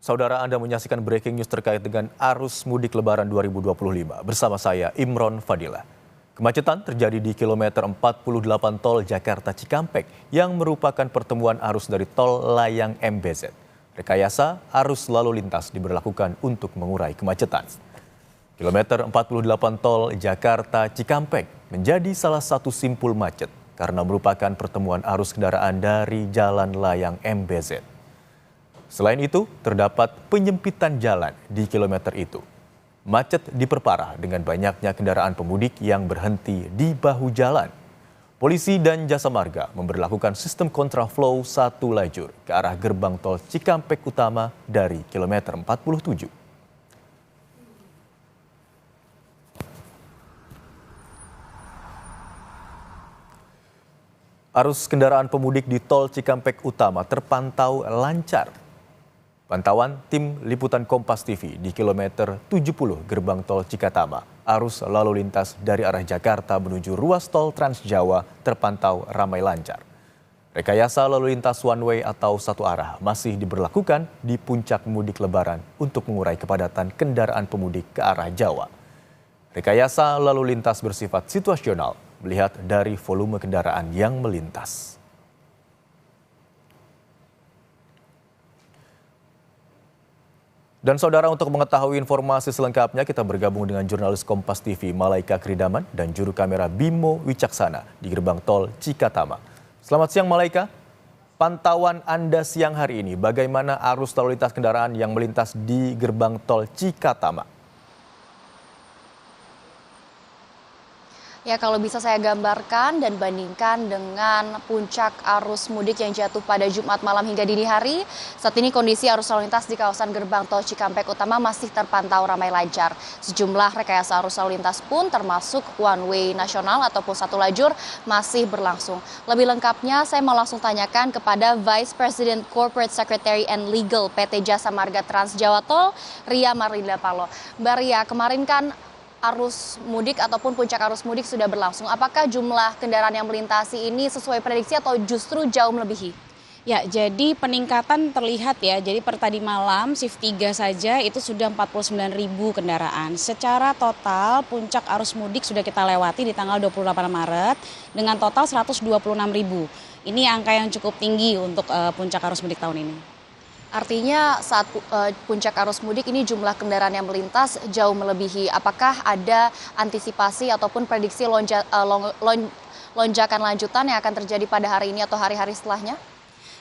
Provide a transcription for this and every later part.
Saudara, Anda menyaksikan breaking news terkait dengan arus mudik Lebaran 2025. Bersama saya, Imron Fadila. Kemacetan terjadi di kilometer 48 tol Jakarta Cikampek yang merupakan pertemuan arus dari tol Layang MBZ. Rekayasa arus lalu lintas diberlakukan untuk mengurai kemacetan. Kilometer 48 tol Jakarta Cikampek menjadi salah satu simpul macet karena merupakan pertemuan arus kendaraan dari Jalan Layang MBZ. Selain itu, terdapat penyempitan jalan di kilometer itu. Macet diperparah dengan banyaknya kendaraan pemudik yang berhenti di bahu jalan. Polisi dan Jasa Marga memberlakukan sistem kontraflow satu lajur ke arah gerbang tol Cikampek Utama dari kilometer 47. Arus kendaraan pemudik di tol Cikampek Utama terpantau lancar. Pantauan tim liputan Kompas TV di kilometer 70 gerbang tol Cikatama, arus lalu lintas dari arah Jakarta menuju ruas tol Trans Jawa terpantau ramai lancar. Rekayasa lalu lintas one way atau satu arah masih diberlakukan di puncak mudik Lebaran untuk mengurai kepadatan kendaraan pemudik ke arah Jawa. Rekayasa lalu lintas bersifat situasional melihat dari volume kendaraan yang melintas. Dan saudara, untuk mengetahui informasi selengkapnya kita bergabung dengan jurnalis Kompas TV Malaika Kridaman dan juru kamera Bimo Wicaksana di gerbang tol Cikatama. Selamat siang Malaika, pantauan Anda siang hari ini bagaimana arus lalu lintas kendaraan yang melintas di gerbang tol Cikatama? Ya, kalau bisa saya gambarkan dan bandingkan dengan puncak arus mudik yang jatuh pada Jumat malam hingga dini hari, saat ini kondisi arus lalu lintas di kawasan gerbang tol Cikampek Utama masih terpantau ramai lancar. Sejumlah rekayasa arus lalu lintas pun termasuk one way nasional ataupun satu lajur masih berlangsung. Lebih lengkapnya saya mau langsung tanyakan kepada Vice President Corporate Secretary and Legal PT Jasa Marga Trans Jawa Tol, Ria Marlinda Palo. Mbak Ria, kemarin kan arus mudik ataupun puncak arus mudik sudah berlangsung. Apakah jumlah kendaraan yang melintasi ini sesuai prediksi atau justru jauh melebihi? Ya, jadi peningkatan terlihat ya. Jadi per tadi malam shift 3 saja itu sudah 49.000 kendaraan. Secara total puncak arus mudik sudah kita lewati di tanggal 28 Maret dengan total 126.000. Ini angka yang cukup tinggi untuk puncak arus mudik tahun ini. Artinya saat puncak arus mudik ini jumlah kendaraan yang melintas jauh melebihi. Apakah ada antisipasi ataupun prediksi lonjakan lanjutan yang akan terjadi pada hari ini atau hari-hari setelahnya?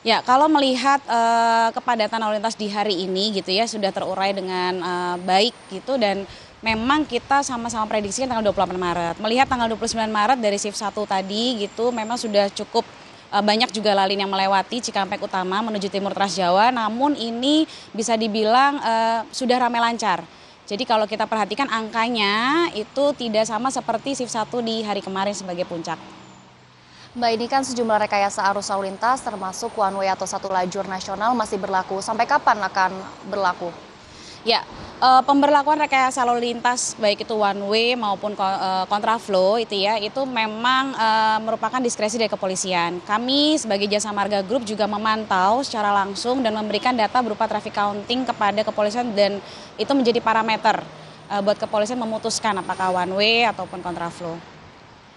Ya, kalau melihat kepadatan lalu lintas di hari ini gitu ya sudah terurai dengan baik gitu, dan memang kita sama-sama prediksikan tanggal 28 Maret. Melihat tanggal 29 Maret dari shift 1 tadi gitu memang sudah cukup banyak juga lalin yang melewati Cikampek Utama menuju timur Trans Jawa, namun ini bisa dibilang sudah ramai lancar. Jadi kalau kita perhatikan angkanya itu tidak sama seperti shift 1 di hari kemarin sebagai puncak. Mbak, ini kan sejumlah rekayasa arus lalu lintas termasuk one way atau satu lajur nasional masih berlaku. Sampai kapan akan berlaku? Ya, pemberlakuan rekayasa lalu lintas baik itu one way maupun kontraflow itu memang merupakan diskresi dari kepolisian. Kami sebagai Jasa Marga Group juga memantau secara langsung dan memberikan data berupa traffic counting kepada kepolisian, dan itu menjadi parameter buat kepolisian memutuskan apakah one way ataupun kontraflow.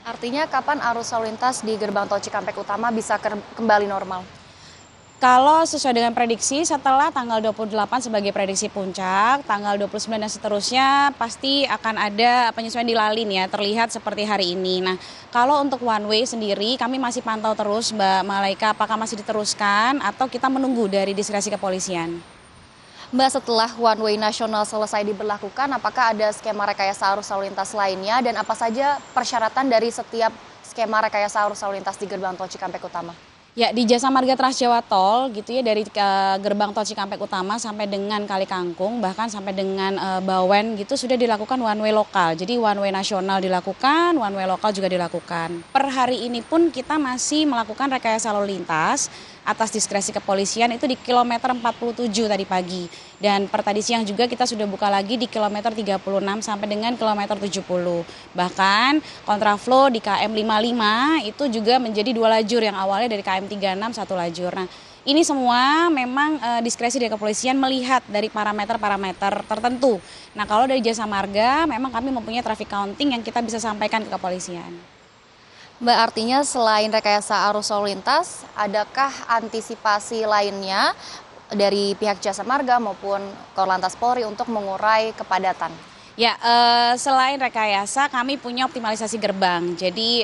Artinya kapan arus lalu lintas di gerbang tol Cikampek Utama bisa kembali normal? Kalau sesuai dengan prediksi setelah tanggal 28 sebagai prediksi puncak, tanggal 29 dan seterusnya pasti akan ada penyesuaian di lalin ya, terlihat seperti hari ini. Nah, kalau untuk one way sendiri kami masih pantau terus Mbak Malaika, apakah masih diteruskan atau kita menunggu dari diskresi kepolisian. Mbak, setelah one way nasional selesai diberlakukan, apakah ada skema rekayasa arus lalu lintas lainnya dan apa saja persyaratan dari setiap skema rekayasa arus lalu lintas di gerbang tol Cikampek Utama? Ya, di Jasa Marga Trans Jawa Tol gitu ya, dari gerbang tol Cikampek Utama sampai dengan Kali Kangkung bahkan sampai dengan Bawen gitu sudah dilakukan one way lokal. Jadi one way nasional dilakukan, one way lokal juga dilakukan. Per hari ini pun kita masih melakukan rekayasa lalu lintas atas diskresi kepolisian itu di kilometer 47 tadi pagi. Dan per tadi siang juga kita sudah buka lagi di kilometer 36 sampai dengan kilometer 70. Bahkan kontraflow di KM 55 itu juga menjadi dua lajur yang awalnya dari KM 36 satu lajur. Nah, ini semua memang diskresi dari kepolisian melihat dari parameter-parameter tertentu. Nah, kalau dari Jasa Marga memang kami mempunyai traffic counting yang kita bisa sampaikan ke kepolisian. Mbak, artinya selain rekayasa arus lalu lintas, adakah antisipasi lainnya dari pihak Jasa Marga maupun Korlantas Polri untuk mengurai kepadatan? Ya, selain rekayasa kami punya optimalisasi gerbang. Jadi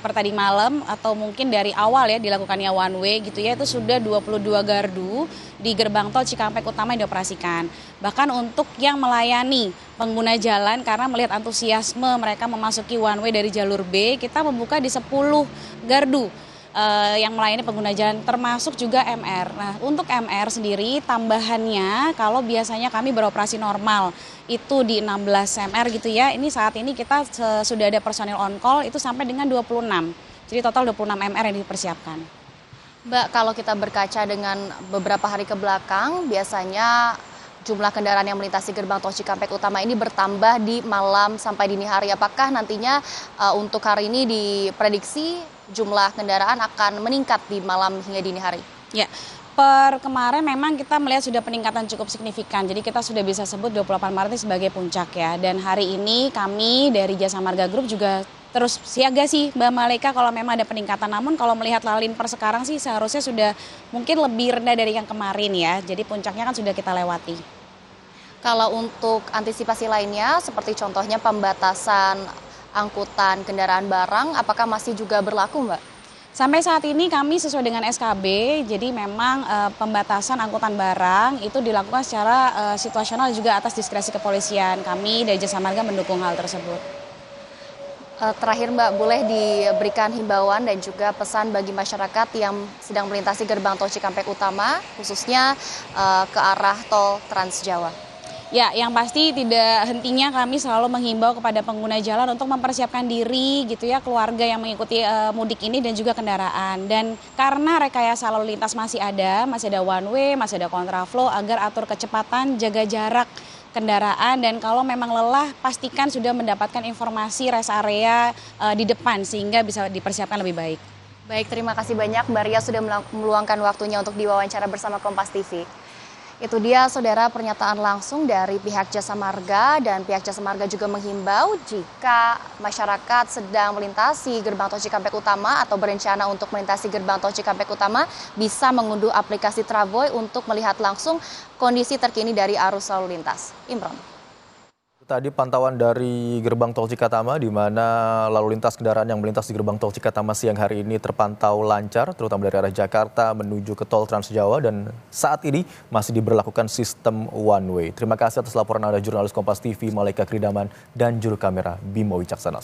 per tadi malam atau mungkin dari awal ya dilakukannya one way gitu ya, itu sudah 22 gardu di gerbang tol Cikampek Utama yang dioperasikan. Bahkan untuk yang melayani pengguna jalan karena melihat antusiasme mereka memasuki one way dari jalur B, kita membuka di 10 gardu yang melayani pengguna jalan termasuk juga MR. Nah, untuk MR sendiri tambahannya kalau biasanya kami beroperasi normal itu di 16 MR gitu ya. Ini saat ini kita sudah ada personil on call itu sampai dengan 26. Jadi total 26 MR yang dipersiapkan. Mbak, kalau kita berkaca dengan beberapa hari ke belakang, biasanya jumlah kendaraan yang melintasi gerbang tol Cikampek Utama ini bertambah di malam sampai dini hari. Apakah nantinya untuk hari ini diprediksi jumlah kendaraan akan meningkat di malam hingga dini hari? Ya, per kemarin memang kita melihat sudah peningkatan cukup signifikan. Jadi kita sudah bisa sebut 28 Maret ini sebagai puncak ya. Dan hari ini kami dari Jasa Marga Group juga terus siaga sih Mbak Malaika kalau memang ada peningkatan. Namun kalau melihat lalin per sekarang sih seharusnya sudah mungkin lebih rendah dari yang kemarin ya. Jadi puncaknya kan sudah kita lewati. Kalau untuk antisipasi lainnya seperti contohnya pembatasan angkutan kendaraan barang, apakah masih juga berlaku, Mbak? Sampai saat ini kami sesuai dengan SKB, jadi memang pembatasan angkutan barang itu dilakukan secara situasional juga atas diskresi kepolisian. Kami dari Jasa Marga mendukung hal tersebut. Terakhir Mbak, boleh diberikan himbauan dan juga pesan bagi masyarakat yang sedang melintasi gerbang tol Cikampek Utama, khususnya ke arah tol Trans Jawa? Ya, yang pasti tidak hentinya kami selalu menghimbau kepada pengguna jalan untuk mempersiapkan diri gitu ya, keluarga yang mengikuti mudik ini dan juga kendaraan. Dan karena rekayasa lalu lintas masih ada one way, masih ada kontraflow, agar atur kecepatan, jaga jarak kendaraan, dan kalau memang lelah pastikan sudah mendapatkan informasi rest area di depan sehingga bisa dipersiapkan lebih baik. Baik, terima kasih banyak Mbak Ria sudah meluangkan waktunya untuk diwawancara bersama Kompas TV. Itu dia saudara pernyataan langsung dari pihak Jasa Marga, dan pihak Jasa Marga juga menghimbau jika masyarakat sedang melintasi gerbang tol Cikampek Utama atau berencana untuk melintasi gerbang tol Cikampek Utama bisa mengunduh aplikasi Travoy untuk melihat langsung kondisi terkini dari arus lalu lintas. Imron. Tadi pantauan dari gerbang tol Cikatama di mana lalu lintas kendaraan yang melintas di gerbang tol Cikatama siang hari ini terpantau lancar, terutama dari arah Jakarta menuju ke tol Trans Jawa, dan saat ini masih diberlakukan sistem one way. Terima kasih atas laporan Anda jurnalis Kompas TV Malaika Kridaman dan juru kamera Bimo Wicaksana.